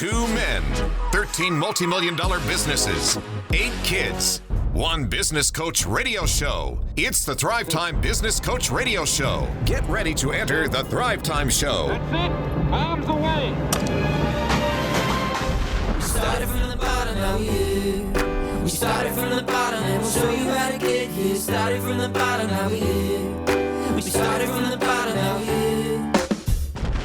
2 men, 13 multi-million-dollar businesses, 8 kids, 1 business coach radio show. It's the Thrivetime Business Coach Radio Show. Get ready to enter the Thrivetime Show. That's it. Arms away. We started from the bottom, now we're here. We started from the bottom, and we'll show you how to get here. Started from the bottom, now we're here. We started from the bottom, now we're here.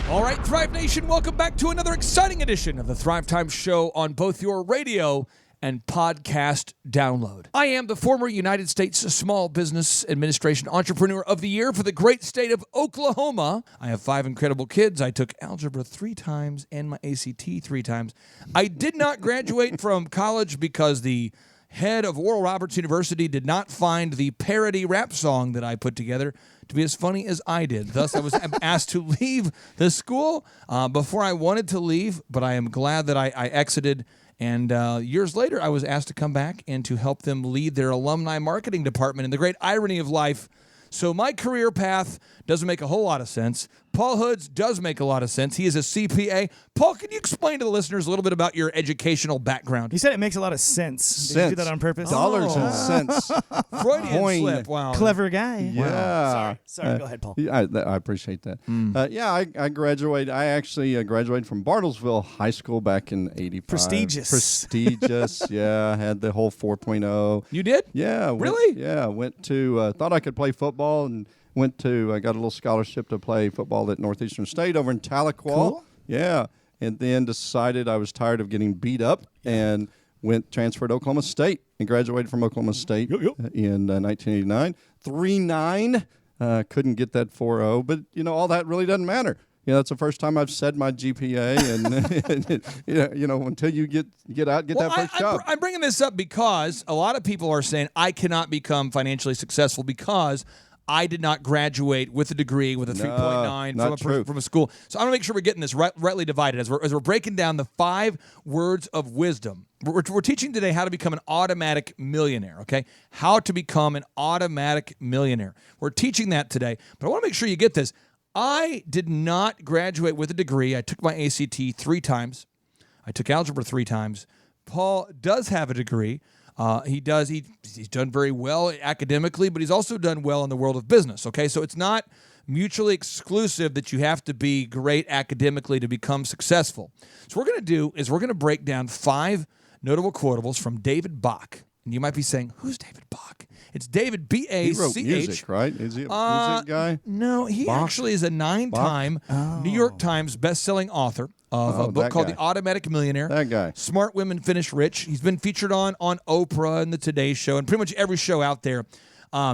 All right, Thrive Nation, welcome back to another exciting edition of the Thrivetime Show on both your radio and podcast download. I am the former United States Small Business Administration Entrepreneur of the Year for the great state of Oklahoma. I have 5 incredible kids. I took algebra 3 times and my ACT 3 times. I did not graduate from college because the head of Oral Roberts University did not find the parody rap song that I put together to be as funny as I did. Thus, I was asked to leave the school before I wanted to leave, but I am glad that I exited. And years later, I was asked to come back and to help them lead their alumni marketing department in the great irony of life. So my career path doesn't make a whole lot of sense. Paul Hood's does make a lot of sense. He is a CPA. Paul, can you explain to the listeners a little bit about your educational background? You said it makes a lot of sense. Did you do that on purpose? Dollars and cents. Freudian Coin. slip. Wow. Clever guy. Yeah. Sorry, go ahead, Paul. Yeah, I appreciate that. I graduated. I actually graduated from Bartlesville High School back in '85. Prestigious. Yeah, I had the whole 4.0. You did? Yeah. Really? Went to, thought I could play football and I got a little scholarship to play football at Northeastern State over in Tahlequah. Cool. Yeah. And then decided I was tired of getting beat up and transferred to Oklahoma State and graduated from Oklahoma State in 1989. 3.9. Couldn't get that 4.0, but, all that really doesn't matter. That's the first time I've said my GPA, and until you get that first job. I'm bringing this up because a lot of people are saying I cannot become financially successful because I did not graduate with a degree with a 3.9 from a school. So I want to make sure we're getting this rightly divided as we're breaking down the 5 words of wisdom. We're teaching today how to become an automatic millionaire, okay? How to become an automatic millionaire. We're teaching that today, but I want to make sure you get this. I did not graduate with a degree. I took my ACT 3 times. I took algebra 3 times. Paul does have a degree. He's done very well academically, but he's also done well in the world of business, okay? So it's not mutually exclusive that you have to be great academically to become successful. So what we're going to do is we're going to break down 5 notable quotables from David Bach. And you might be saying, who's David Bach? It's David B-A-C-H. He wrote music, right? Is he a music guy? No, he Bach? actually is a 9-time New York Times bestselling author of a book called The Automatic Millionaire. That guy. Smart Women Finish Rich. He's been featured on Oprah and the Today Show and pretty much every show out there.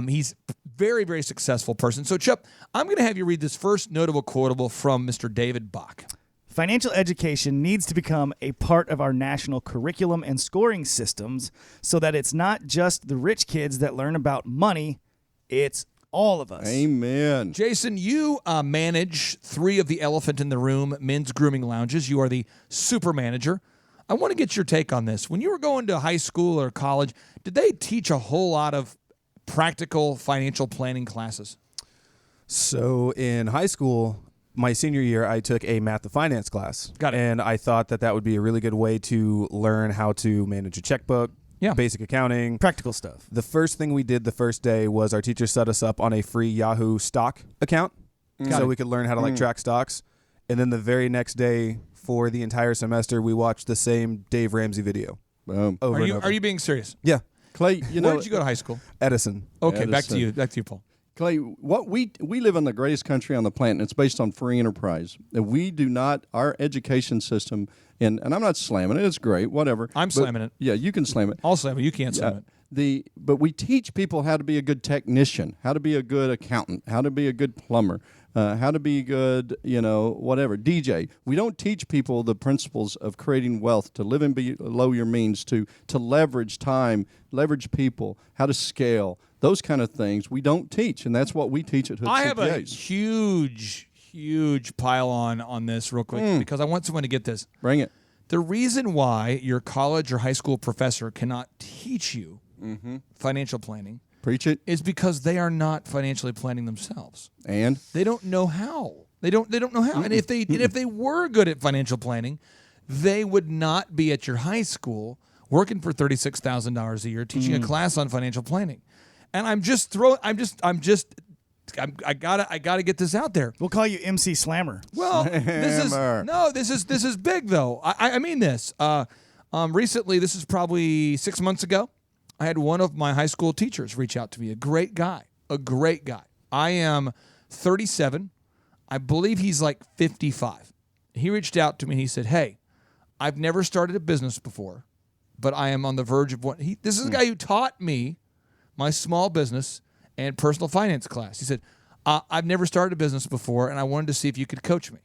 He's a very, very successful person. So, Chuck, I'm going to have you read this first notable quotable from Mr. David Bach. Financial education needs to become a part of our national curriculum and scoring systems so that it's not just the rich kids that learn about money, it's all of us. Amen. Jason, you manage 3 of the Elephant in the Room men's grooming lounges. You are the super manager. I want to get your take on this. When you were going to high school or college, did they teach a whole lot of practical financial planning classes? So in high school, my senior year, I took a math and finance class. Got it. And I thought that would be a really good way to learn how to manage a checkbook, basic accounting. Practical stuff. The first thing we did the first day was our teacher set us up on a free Yahoo stock account so we could learn how to track stocks. And then the very next day for the entire semester, we watched the same Dave Ramsey video. Boom. Over and over. Are you being serious? Yeah. Clay, Where did you go to high school? Edison. Okay, back to you, Paul. Clay, what we live in the greatest country on the planet, and it's based on free enterprise. We do not, our education system, and I'm not slamming it, it's great, whatever. Slamming it. Yeah, you can slam it. I'll slam it, you can't slam it. But we teach people how to be a good technician, how to be a good accountant, how to be a good plumber, how to be good, whatever, DJ. We don't teach people the principles of creating wealth, to live and below your means, to leverage time, leverage people, how to scale. Those kind of things we don't teach, and that's what we teach at Hood CPAs. I have a huge pile on this real quick because I want someone to get this. Bring it. The reason why your college or high school professor cannot teach you financial planning Preach it. is because they are not financially planning themselves. And they don't know how. They don't know how. And if they were good at financial planning, they would not be at your high school working for $36,000 a year teaching a class on financial planning. And I gotta get this out there. We'll call you MC Slammer. Well, this is big though. I mean this. Recently, this is probably 6 months ago, I had one of my high school teachers reach out to me. A great guy. I am 37. I believe he's like 55. He reached out to me and he said, "Hey, I've never started a business before, but I am on the verge of one." This is the guy who taught me my small business and personal finance class. He said, "I've never started a business before, and I wanted to see if you could coach me."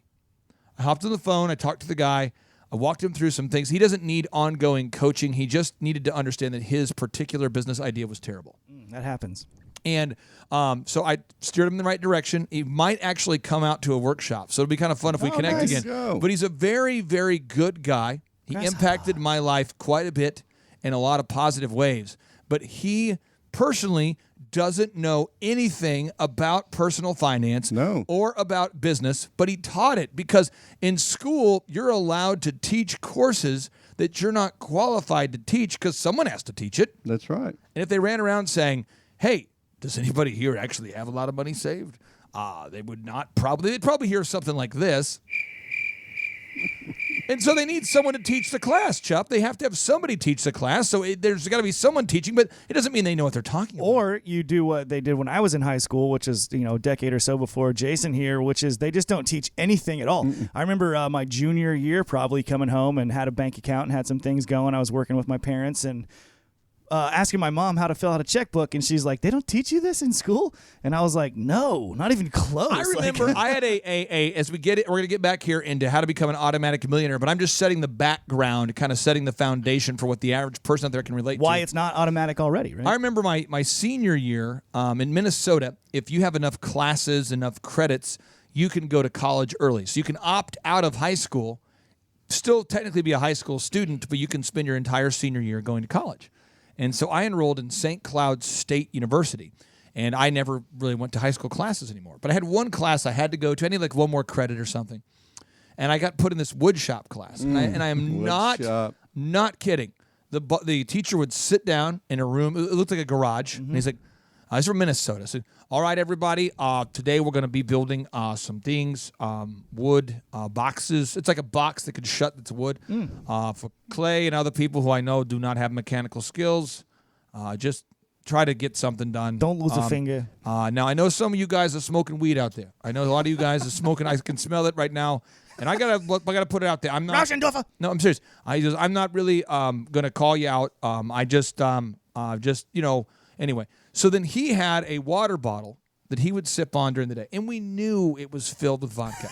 I hopped on the phone. I talked to the guy. I walked him through some things. He doesn't need ongoing coaching. He just needed to understand that his particular business idea was terrible. That happens. And so I steered him in the right direction. He might actually come out to a workshop. So it'll be kind of fun if we connect again. But he's a very, very good guy. He impacted my life quite a bit in a lot of positive ways. But he personally doesn't know anything about personal finance or about business, but he taught it because in school, you're allowed to teach courses that you're not qualified to teach because someone has to teach it. That's right. And if they ran around saying, "Hey, does anybody here actually have a lot of money saved?" They would not probably. They'd probably hear something like this. And so they need someone to teach the class, Chup. They have to have somebody teach the class. So there's got to be someone teaching, but it doesn't mean they know what they're talking about. Or you do what they did when I was in high school, which is a decade or so before Jason here, which is they just don't teach anything at all. I remember my junior year probably coming home and had a bank account and had some things going. I was working with my parents and asking my mom how to fill out a checkbook, and she's like, "They don't teach you this in school?" And I was like, "No, not even close." I remember I had as we get it, we're going to get back here into how to become an automatic millionaire, but I'm just setting the background, kind of setting the foundation for what the average person out there can relate to. Why it's not automatic already, right? I remember my senior year in Minnesota, if you have enough classes, enough credits, you can go to college early. So you can opt out of high school, still technically be a high school student, but you can spend your entire senior year going to college. And so I enrolled in St. Cloud State University, and I never really went to high school classes anymore. But I had one class I had to go to. I need like one more credit or something. And I got put in this wood shop class. And I am not kidding. The teacher would sit down in a room. It looked like a garage. And he's like, "He's from Minnesota." So, "All right, everybody, today we're going to be building some things, wood boxes." It's like a box that could shut that's wood. For Clay and other people who I know do not have mechanical skills, just try to get something done. Don't lose a finger. Now, I know some of you guys are smoking weed out there. I know a lot of you guys are smoking. I can smell it right now. And I gotta put it out there. I'm not. No, I'm serious. I'm not really gonna call you out. Anyway. So then he had a water bottle that he would sip on during the day, and we knew it was filled with vodka.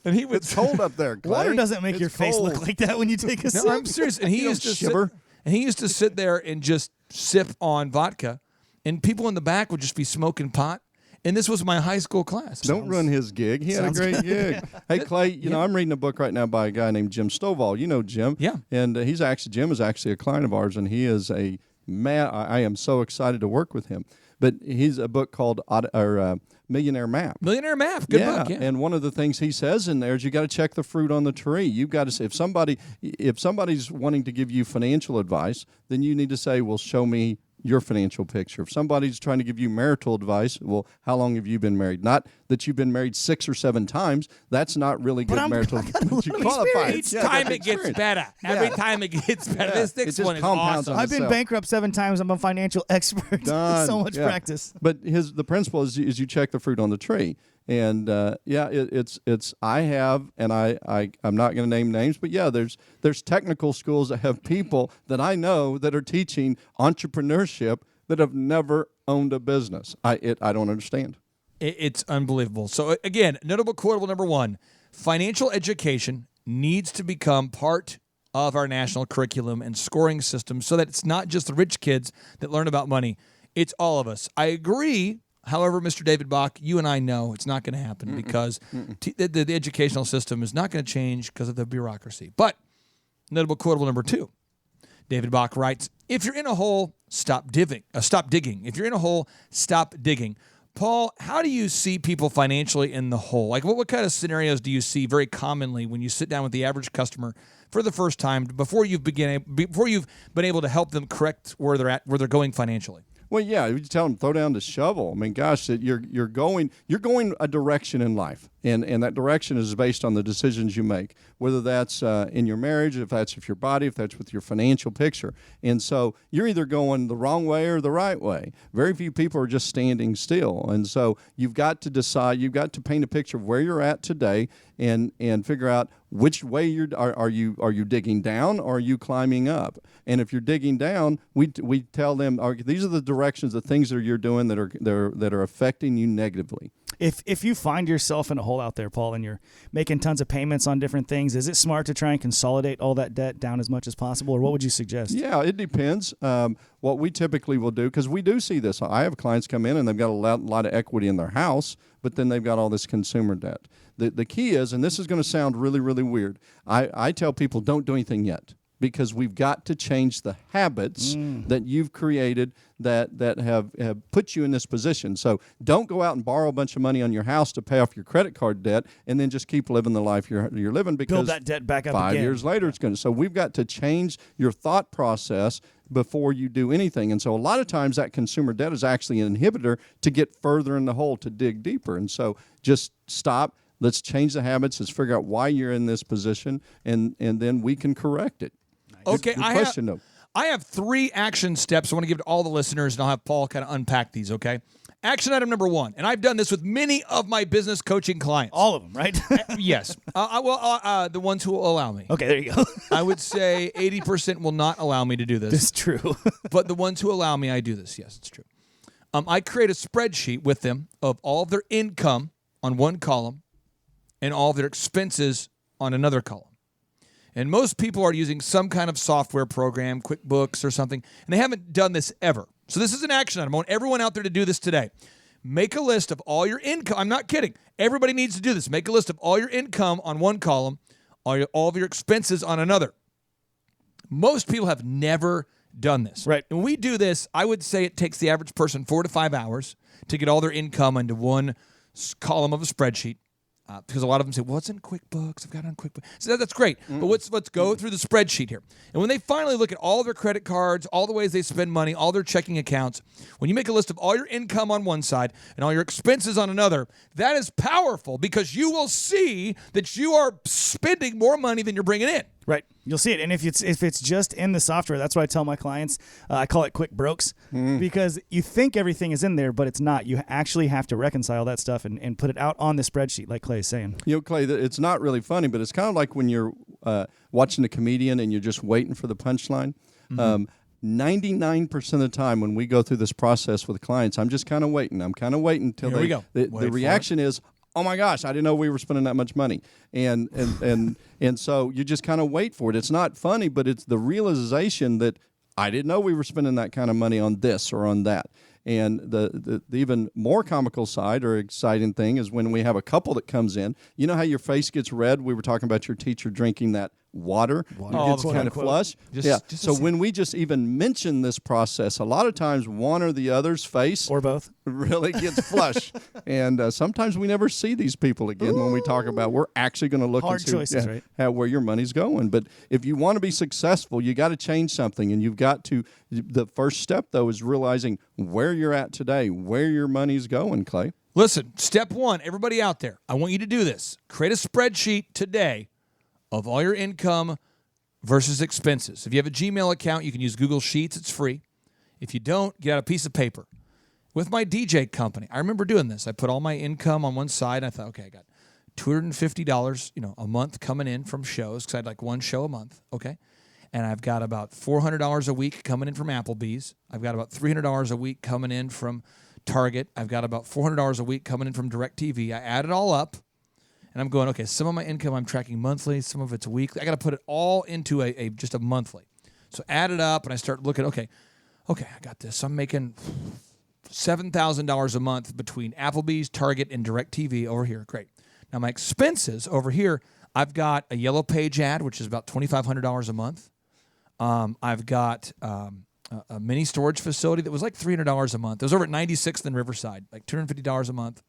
And he would cold up there. Clay. Water doesn't make your face look like that when you take a sip. No, I'm serious. And he used to shiver. And he used to sit there and just sip on vodka, and people in the back would just be smoking pot. And this was my high school class. Don't run his gig. He had a great gig. Hey, Clay, I'm reading a book right now by a guy named Jim Stovall. You know Jim. Yeah. And Jim is actually a client of ours, and he is a man. I am so excited to work with him. But he's a book called Millionaire Map. Millionaire Map. Good book. Yeah. And one of the things he says in there is you got to check the fruit on the tree. You've got to say, if somebody's wanting to give you financial advice, then you need to say, "Well, show me your financial picture." If somebody's trying to give you marital advice, well, how long have you been married? Not that you've been married 6 or 7 times. That's not really good marital advice. You qualify. Each time it gets better. Every time it gets better. This next one is awesome. I've been bankrupt 7 times. I'm a financial expert. So much practice. But the principle is you check the fruit on the tree. And it's I have, and I'm not going to name names, but there's technical schools that have people that I know that are teaching entrepreneurship that have never owned a business. I don't understand. It's unbelievable. So again, notable quotable number 1: financial education needs to become part of our national curriculum and scoring system, so that it's not just the rich kids that learn about money. It's all of us. I agree. However, Mr. David Bach, you and I know it's not going to happen because the educational system is not going to change because of the bureaucracy. But notable quotable number 2, David Bach writes, "If you're in a hole, stop digging. If you're in a hole, stop digging. Paul, how do you see people financially in the hole? Like, what kind of scenarios do you see very commonly when you sit down with the average customer for the first time before you've been able to help them correct where they're at, where they're going financially? Well, yeah, you tell them throw down the shovel. I mean, gosh, that you're going a direction in life, and that direction is based on the decisions you make, whether that's in your marriage, if that's with your body, if that's with your financial picture. And so you're either going the wrong way or the right way. Very few people are just standing still, and so you've got to decide. You've got to paint a picture of where you're at today, and figure out which way are you digging down or are you climbing up? And if you're digging down, we tell them these are the directions, the things that you're doing that are affecting you negatively. If you find yourself in a hole out there, Paul, and you're making tons of payments on different things, is it smart to try and consolidate all that debt down as much as possible, or what would you suggest? Yeah, it depends. What we typically will do, because we do see this. I have clients come in and they've got a lot of equity in their house, but then they've got all this consumer debt. The key is, and this is going to sound really, really weird, I tell people don't do anything yet, because we've got to change the habits that you've created that have put you in this position. So don't go out and borrow a bunch of money on your house to pay off your credit card debt and then just keep living the life you're living, because build that debt back up 5 again. years later it's going to. So we've got to change your thought process before you do anything. And so a lot of times that consumer debt is actually an inhibitor to get further in the hole, to dig deeper. And so just stop. Let's change the habits. Let's figure out why you're in this position, and then we can correct it. Okay, Good question, though. I have 3 action steps I want to give to all the listeners, and I'll have Paul kind of unpack these, okay? Action item number 1, and I've done this with many of my business coaching clients. All of them, right? Yes. The ones who will allow me. Okay, there you go. I would say 80% will not allow me to do this. It's true. But the ones who allow me, I do this. Yes, it's true. I create a spreadsheet with them of all of their income on one column and all of their expenses on another column. And most people are using some kind of software program, QuickBooks or something, and they haven't done this ever. So this is an action item. I want everyone out there to do this today. Make a list of all your income. I'm not kidding. Everybody needs to do this. Make a list of all your income on one column, all of your expenses on another. Most people have never done this. Right. And when we do this, I would say it takes the average person 4 to 5 hours to get all their income into one column of a spreadsheet. Because a lot of them say, well, it's in QuickBooks. I've got it on QuickBooks. So that's great. But let's go through the spreadsheet here. And when they finally look at all their credit cards, all the ways they spend money, all their checking accounts, when you make a list of all your income on one side and all your expenses on another, that is powerful, because you will see that you are spending more money than you're bringing in. Right. You'll see it. And if it's just in the software, that's what I tell my clients. I call it quick brokes, because you think everything is in there, but it's not. You actually have to reconcile that stuff and put it out on the spreadsheet, like Clay is saying. You know, Clay, it's not really funny, but it's kind of like when you're watching a comedian and you're just waiting for the punchline. 99% of the time when we go through this process with clients, I'm just kind of waiting. I'm kind of waiting until the reaction is, oh my gosh, I didn't know we were spending that much money. And so you just kind of wait for it. It's not funny, but it's the realization that I didn't know we were spending that kind of money on this or on that. And the even more comical side or exciting thing is when we have a couple that comes in. You know how your face gets red? We were talking about your teacher drinking that water. It gets kind of flush. So when we just even mention this process, a lot of times one or the other's face or both really gets flush. And sometimes we never see these people again when we talk about we're actually going to look hard and see choices, right? Where your money's going. But if you want to be successful, you got to change something, and you've got to. The first step though is realizing where you're at today, where your money's going, Clay. Listen, step 1, everybody out there, I want you to do this. Create a spreadsheet today of all your income versus expenses. If you have a Gmail account, you can use Google Sheets. It's free. If you don't, get out a piece of paper. With my DJ company, I remember doing this. I put all my income on one side. And I thought, okay, I got $250, a month coming in from shows, because I had like one show a month, okay? And I've got about $400 a week coming in from Applebee's. I've got about $300 a week coming in from Target. I've got about $400 a week coming in from DirecTV. I add it all up. And I'm going, okay, some of my income I'm tracking monthly, some of it's weekly. I got to put it all into just a monthly. So add it up, and I start looking, okay, I got this. I'm making $7,000 a month between Applebee's, Target, and DirecTV over here. Great. Now my expenses over here, I've got a Yellow Page ad, which is about $2,500 a month. I've got a mini storage facility that was like $300 a month. It was over at 96th and Riverside, like $250 a month.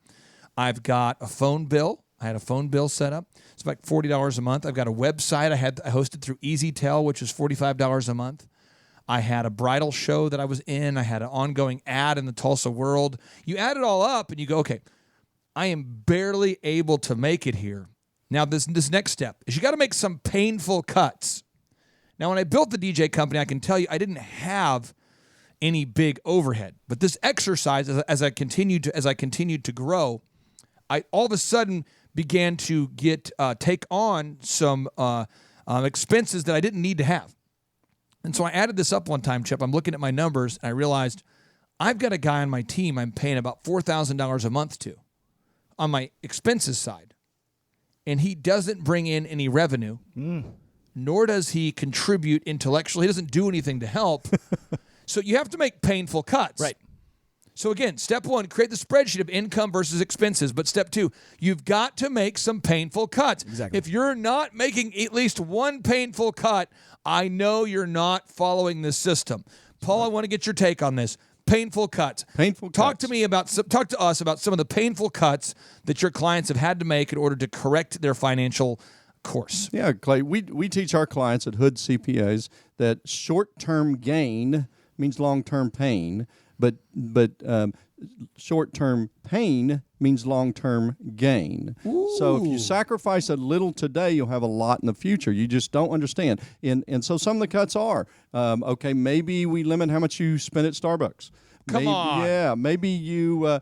I've got a phone bill. I had a phone bill set up. It's like $40 a month. I've got a website I hosted through EasyTel, which is $45 a month. I had a bridal show that I was in. I had an ongoing ad in the Tulsa World. You add it all up and you go, okay, I am barely able to make it here. Now, this next step is you got to make some painful cuts. Now, when I built the DJ company, I can tell you I didn't have any big overhead. But this exercise, as I continued to grow, I all of a sudden began to take on some expenses that I didn't need to have. And so I added this up one time, Chip. I'm looking at my numbers, and I realized I've got a guy on my team I'm paying about $4,000 a month to on my expenses side. And he doesn't bring in any revenue. Nor does he contribute intellectually. He doesn't do anything to help. So you have to make painful cuts. Right. So again, step one, create the spreadsheet of income versus expenses. But step two, you've got to make some painful cuts. Exactly. If you're not making at least one painful cut, I know you're not following this system. Paul, I want to get your take on this. Painful cuts. Talk to us about some of the painful cuts that your clients have had to make in order to correct their financial course. Yeah, Clay, we teach our clients at Hood CPAs that short-term gain means long-term pain, but short-term pain means long-term gain. Ooh. So if you sacrifice a little today, you'll have a lot in the future. You just don't understand. And so some of the cuts are, okay, maybe we limit how much you spend at Starbucks. Come on. Yeah, maybe you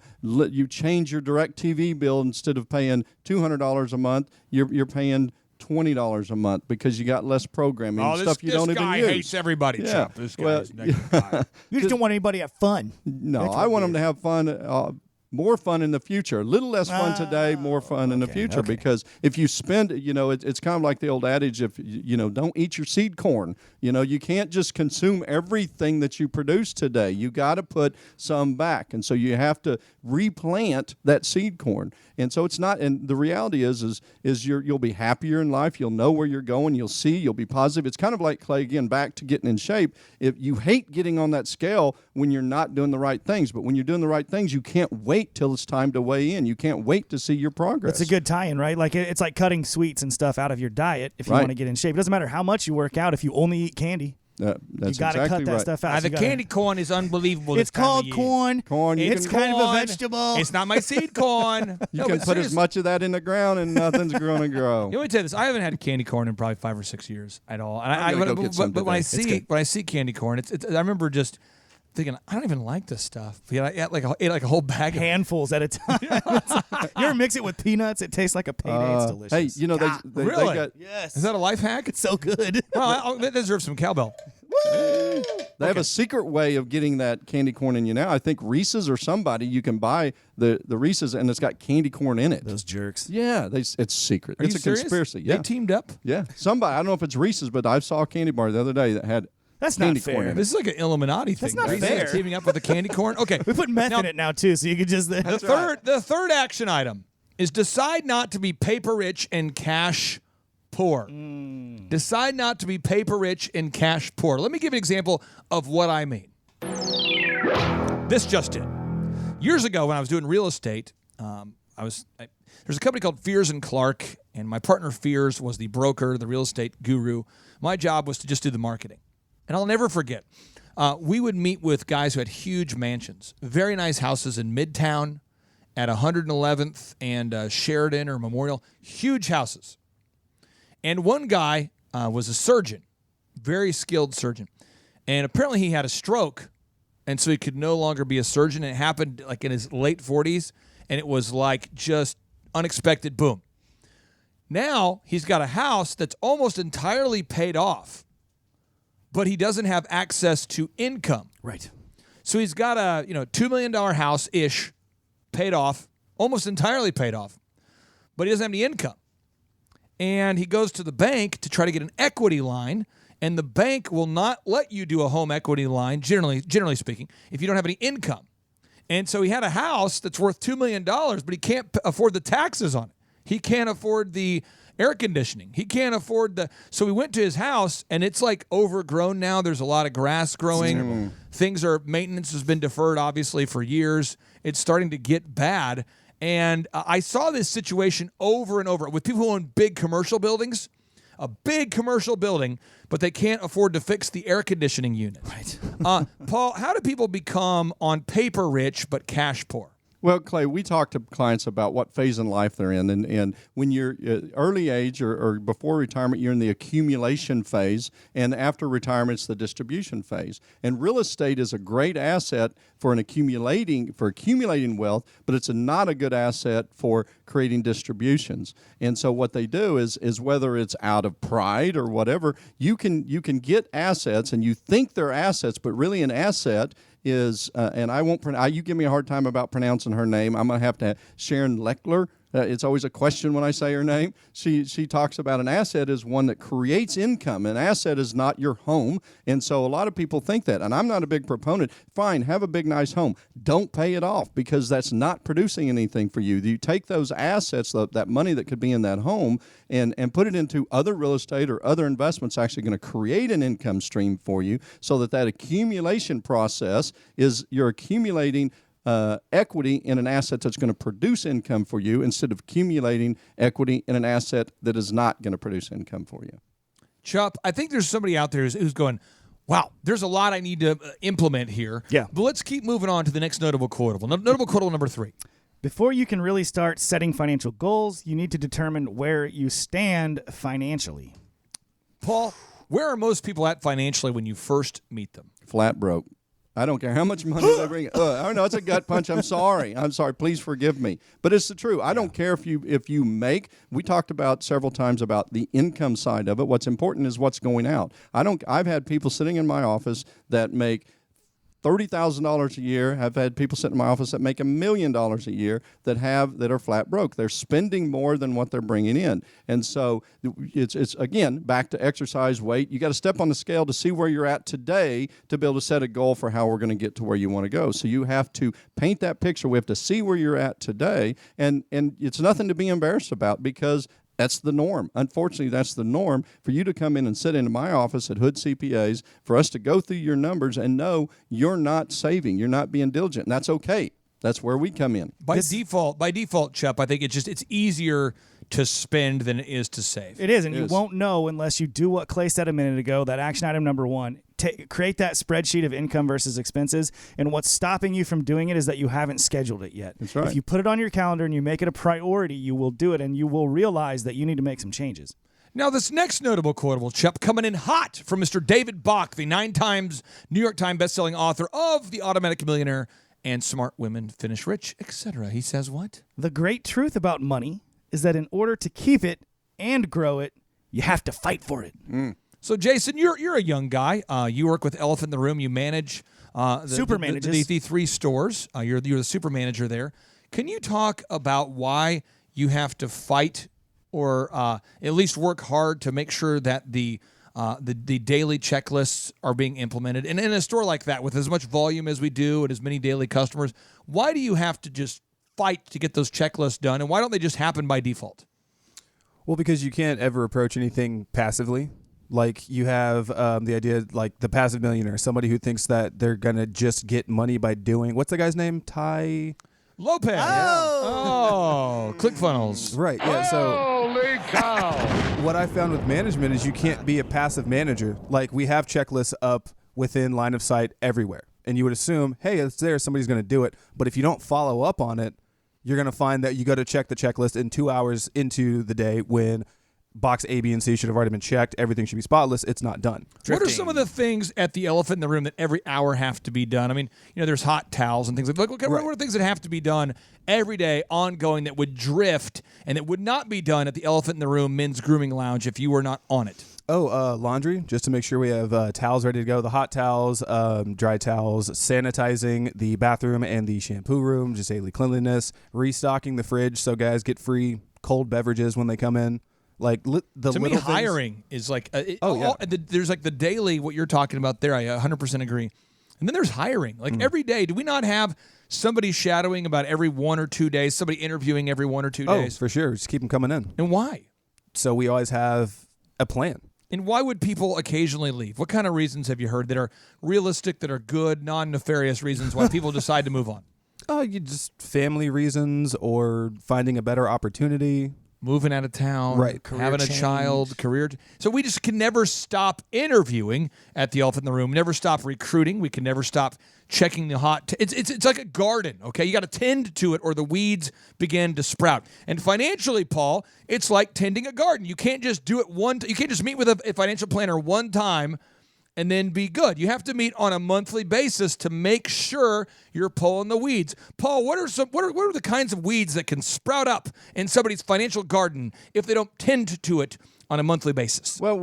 change your DirecTV bill. Instead of paying $200 a month, you're paying $20 a month because you got less programming and stuff you don't even use. This guy hates everybody, Chuck. This guy's negative guy. You just don't want anybody to have fun. No, I want them to have fun, more fun in the future. A little less fun today, more fun in the future. Okay. Because if you spend, it's kind of like the old adage, if don't eat your seed corn. You can't just consume everything that you produce today. You got to put some back, and so you have to replant that seed corn. And so it's not. And the reality is you'll be happier in life. You'll know where you're going. You'll see. You'll be positive. It's kind of like, Clay, again, back to getting in shape. If you hate getting on that scale when you're not doing the right things, but when you're doing the right things, you can't wait till it's time to weigh in. You can't wait to see your progress. It's a good tie-in, right? Like it's like cutting sweets and stuff out of your diet if you want to get in shape. It doesn't matter how much you work out if you only eat candy. That's you got to cut that stuff out. The candy corn is unbelievable. It's called corn. It's kind of a vegetable. It's not my seed corn. You can put as much of that in the ground and nothing's going to grow. Let me tell you this. I haven't had candy corn in probably 5 or 6 years at all. And but when I see candy corn, I remember just thinking, I don't even like this stuff. I ate like a whole bag of handfuls at a time. You ever mix it with peanuts? It tastes like a payday. It's delicious. Hey, they really? got, yes. Is that a life hack? It's so good. Well, that deserves some cowbell. They have a secret way of getting that candy corn in you now. I think Reese's or somebody, you can buy the Reese's and it's got candy corn in it. Those jerks. Yeah, it's secret. It's a conspiracy. Yeah. They teamed up? Yeah. Somebody, I don't know if it's Reese's, but I saw a candy bar the other day that had That's candy not fair. corn in it. This is like an Illuminati thing. That's not Reese's fair. Teaming up with the candy corn. Okay. We put meth in it now too, so you could just. The third action item is decide not to be paper rich and cash poor. Decide not to be paper rich and cash poor. Let me give you an example of what I mean. This just in. Years ago when I was doing real estate, there's a company called Fears & Clark, and my partner Fears was the broker, the real estate guru. My job was to just do the marketing. And I'll never forget, we would meet with guys who had huge mansions, very nice houses in Midtown at 111th and Sheridan or Memorial, huge houses. And one guy was a surgeon, very skilled surgeon. And apparently he had a stroke, and so he could no longer be a surgeon. And it happened like in his late 40s, and it was like just unexpected, boom. Now he's got a house that's almost entirely paid off, but he doesn't have access to income. Right. So he's got a $2 million house-ish paid off, almost entirely paid off, but he doesn't have any income. And he goes to the bank to try to get an equity line, and the bank will not let you do a home equity line, generally speaking, if you don't have any income. And so he had a house that's worth $2 million, but he can't afford the taxes on it. He can't afford the air conditioning. He can't afford so we went to his house, and it's like overgrown now. There's a lot of grass growing. Maintenance has been deferred, obviously, for years. It's starting to get bad. And I saw this situation over and over with people who own big commercial buildings, a big commercial building, but they can't afford to fix the air conditioning unit. Right. Paul, how do people become on paper rich but cash poor? Well, Clay, we talk to clients about what phase in life they're in. And when you're early age or before retirement, you're in the accumulation phase. And after retirement, it's the distribution phase. And real estate is a great asset for accumulating wealth, but it's not a good asset for creating distributions. And so what they do is whether it's out of pride or whatever, you can get assets, and you think they're assets, but really an asset is, and I won't pronounce, you give me a hard time about pronouncing her name. I'm going to have Sharon Leckler. It's always a question when I say her name. She talks about an asset is one that creates income. An asset is not your home. And so a lot of people think that. And I'm not a big proponent. Fine, have a big, nice home. Don't pay it off because that's not producing anything for you. You take those assets, that money that could be in that home, and put it into other real estate or other investments actually going to create an income stream for you so that accumulation process is you're accumulating equity in an asset that's going to produce income for you instead of accumulating equity in an asset that is not going to produce income for you. Chup, I think there's somebody out there who's going, wow, there's a lot I need to implement here. Yeah. But let's keep moving on to the next notable quotable. Notable quotable number 3. Before you can really start setting financial goals, you need to determine where you stand financially. Paul, where are most people at financially when you first meet them? Flat broke. I don't care how much money they bring. I know it's a gut punch. I'm sorry. Please forgive me. But it's the truth. I don't care if you make. We talked about several times about the income side of it. What's important is what's going out. I've had people sitting in my office that make $30,000 a year. I've had people sit in my office that make $1 million a year that are flat broke. They're spending more than what they're bringing in. And so it's again, back to exercise, weight. You got to step on the scale to see where you're at today to be able to set a goal for how we're going to get to where you want to go. So you have to paint that picture. We have to see where you're at today. And it's nothing to be embarrassed about because that's the norm. Unfortunately, that's the norm for you to come in and sit into my office at Hood CPAs, for us to go through your numbers and know you're not saving, you're not being diligent. And that's okay. That's where we come in. By default, Chup, I think it's easier to spend than it is to save. It is, and you won't know unless you do what Clay said a minute ago, that action item number 1. Create that spreadsheet of income versus expenses, and what's stopping you from doing it is that you haven't scheduled it yet. That's right. If you put it on your calendar and you make it a priority, you will do it, and you will realize that you need to make some changes. Now, this next notable quotable, Chup, coming in hot from Mr. David Bach, the 9 times New York Times bestselling author of The Automatic Millionaire and Smart Women Finish Rich, etc. He says what? The great truth about money is that in order to keep it and grow it, you have to fight for it. So, Jason, you're a young guy. You work with Elephant in the Room. You manage the 3 stores. You're the super manager there. Can you talk about why you have to fight or at least work hard to make sure that the daily checklists are being implemented? And in a store like that, with as much volume as we do and as many daily customers, why do you have to just fight to get those checklists done? And why don't they just happen by default? Well, because you can't ever approach anything passively. Like you have the idea, like the passive millionaire, somebody who thinks that they're going to just get money by doing, what's the guy's name? Ty Lopez. Oh, ClickFunnels. Right. Yeah. So Holy cow. what I found with management is you can't be a passive manager. Like we have checklists up within line of sight everywhere. And you would assume, hey, it's there, somebody's going to do it. But if you don't follow up on it, you're going to find that you got to check the checklist in 2 hours into the day when box A, B, and C should have already been checked. Everything should be spotless. It's not done. What are some of the things at the Elephant in the Room that every hour have to be done? I mean, there's hot towels and things like that. What are things that have to be done every day, ongoing, that would drift and that would not be done at the Elephant in the Room men's grooming lounge if you were not on it? Laundry, just to make sure we have towels ready to go. The hot towels, dry towels, sanitizing the bathroom and the shampoo room, just daily cleanliness, restocking the fridge so guys get free cold beverages when they come in. Like the to me, hiring is like there's like the daily what you're talking about there. I 100% agree. And then there's hiring. Like every day, do we not have somebody shadowing about every 1 or 2 days? Somebody interviewing every 1 or 2 days? Oh, for sure. Just keep them coming in. And why? so we always have a plan. And why would people occasionally leave? What kind of reasons have you heard that are realistic, that are good, non-nefarious reasons why people decide to move on? You just family reasons or finding a better opportunity. Moving out of town, right? Having a child, career. So we just can never stop interviewing at the Elephant in the Room. Never stop recruiting. We can never stop checking the hot. It's like a garden. Okay, you got to tend to it, or the weeds begin to sprout. And financially, Paul, it's like tending a garden. You can't just do it you can't just meet with a financial planner one time and then be good. You have to meet on a monthly basis to make sure you're pulling the weeds. Paul, what are the kinds of weeds that can sprout up in somebody's financial garden if they don't tend to it on a monthly basis? Well,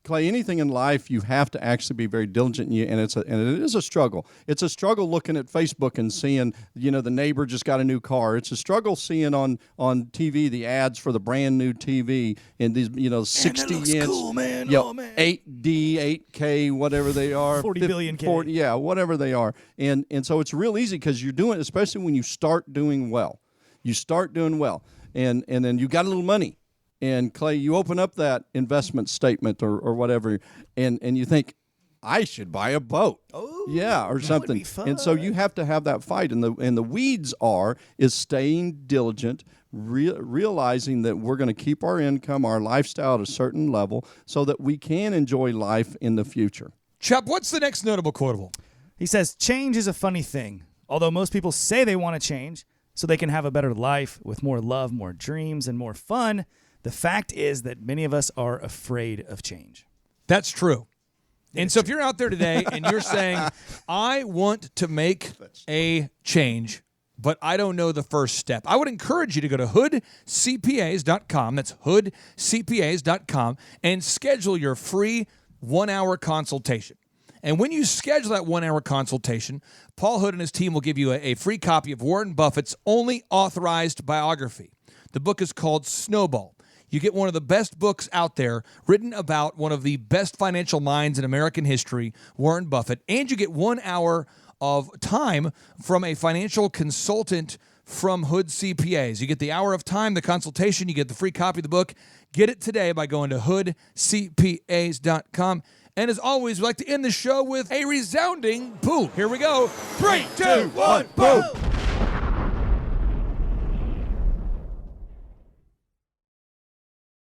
Clay, anything in life, you have to actually be very diligent, and it is a struggle. It's a struggle looking at Facebook and seeing, the neighbor just got a new car. It's a struggle seeing on TV the ads for the brand new TV and these, 60-inch, cool, man. 8D, 8K, whatever they are, 40 billion K. 40, yeah, whatever they are, and so it's real easy because you're doing it, especially when you start doing well. You start doing well, and then you got a little money. And Clay, you open up that investment statement or whatever, and you think, I should buy a boat. Oh, yeah, or something. Would be fun. And so you have to have that fight. And the weeds is staying diligent, realizing that we're going to keep our income, our lifestyle at a certain level so that we can enjoy life in the future. Chuck, what's the next notable quotable? He says, change is a funny thing. Although most people say they want to change so they can have a better life with more love, more dreams, and more fun, the fact is that many of us are afraid of change. That's true. And so if you're out there today and you're saying, I want to make a change, but I don't know the first step, I would encourage you to go to hoodcpas.com. That's hoodcpas.com and schedule your free 1-hour consultation. And when you schedule that 1-hour consultation, Paul Hood and his team will give you a free copy of Warren Buffett's only authorized biography. The book is called Snowball. You get one of the best books out there written about one of the best financial minds in American history, Warren Buffett, and you get 1 hour of time from a financial consultant from Hood CPAs. You get the hour of time, the consultation, you get the free copy of the book. Get it today by going to hoodcpas.com. And as always, we like to end the show with a resounding boom. Here we go. 3, 2, 1, boom.